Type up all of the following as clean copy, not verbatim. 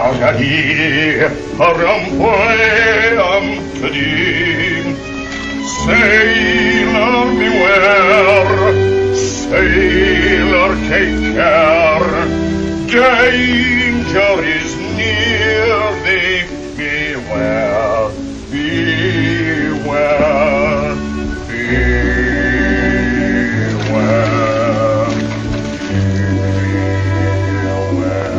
Agadi, Arampoe, Amtadi. Sailor, beware. Sailor, take care. Danger is near thee. Beware, beware, beware, beware.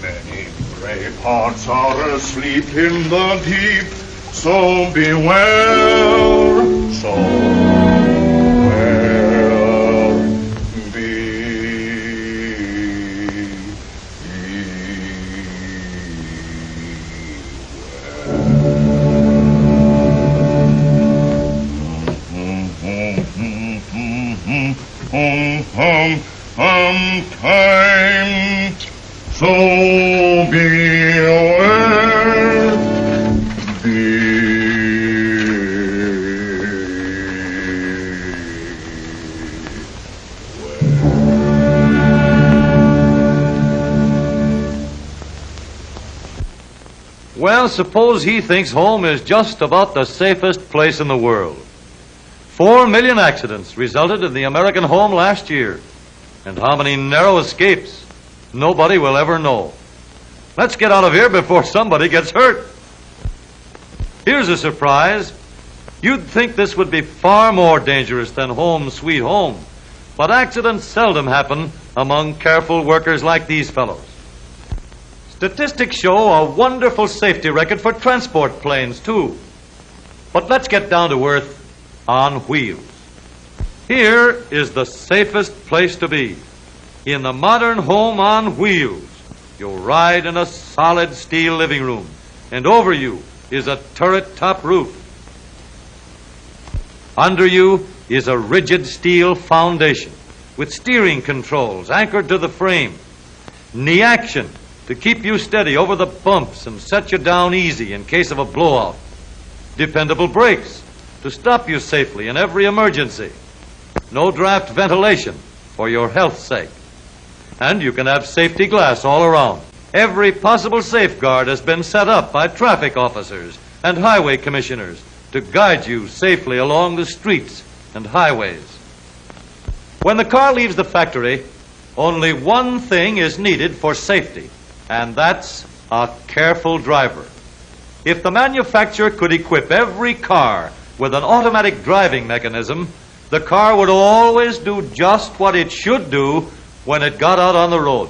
Many brave hearts are asleep in the deep, so beware, so time, so beware, Well, suppose he thinks home is just about the safest place in the world. 4 million accidents resulted in the American home last year. And how many narrow escapes, nobody will ever know. Let's get out of here before somebody gets hurt. Here's a surprise. You'd think this would be far more dangerous than home sweet home. But accidents seldom happen among careful workers like these fellows. Statistics show a wonderful safety record for transport planes, too. But let's get down to earth on wheels. Here is the safest place to be. In the modern home on wheels, you'll ride in a solid steel living room, and over you is a turret-top roof. Under you is a rigid steel foundation with steering controls anchored to the frame, knee action to keep you steady over the bumps and set you down easy in case of a blowout, dependable brakes to stop you safely in every emergency, no draft ventilation for your health's sake, and you can have safety glass all around. Every possible safeguard has been set up by traffic officers and highway commissioners to guide you safely along the streets and highways. When the car leaves the factory, only one thing is needed for safety, and that's a careful driver. If the manufacturer could equip every car with an automatic driving mechanism, the car would always do just what it should do when it got out on the road.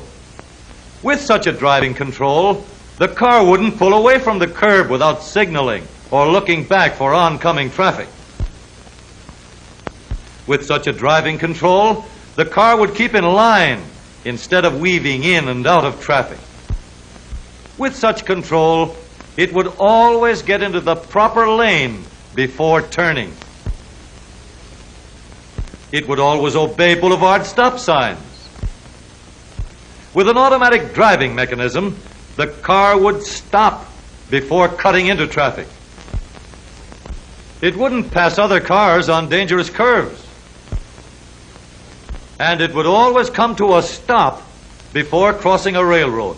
With such a driving control, the car wouldn't pull away from the curb without signaling or looking back for oncoming traffic. With such a driving control, the car would keep in line instead of weaving in and out of traffic. With such control, it would always get into the proper lane before turning. It would always obey boulevard stop signs. With an automatic driving mechanism, the car would stop before cutting into traffic. It wouldn't pass other cars on dangerous curves. And it would always come to a stop before crossing a railroad.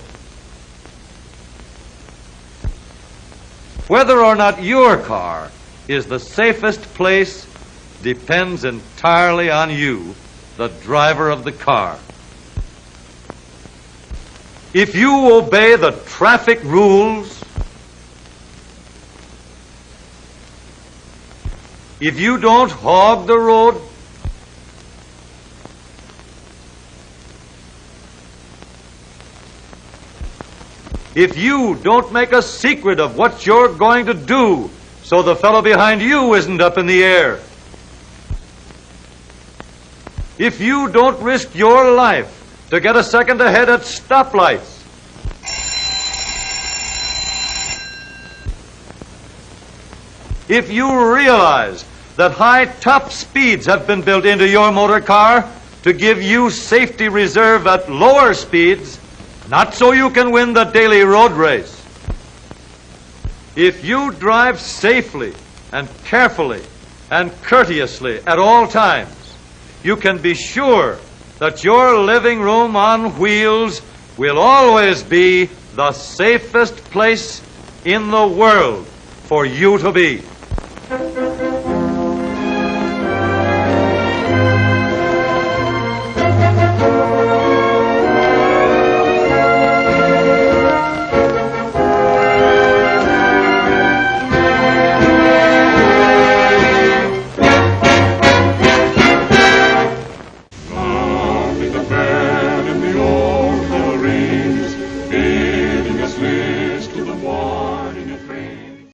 Whether or not your car is the safest place depends entirely on you, the driver of the car. If you obey the traffic rules, if you don't hog the road, if you don't make a secret of what you're going to do so the fellow behind you isn't up in the air, if you don't risk your life to get a second ahead at stoplights, if you realize that high top speeds have been built into your motor car to give you safety reserve at lower speeds, not so you can win the daily road race. If you drive safely and carefully and courteously at all times, you can be sure that your living room on wheels will always be the safest place in the world for you to be.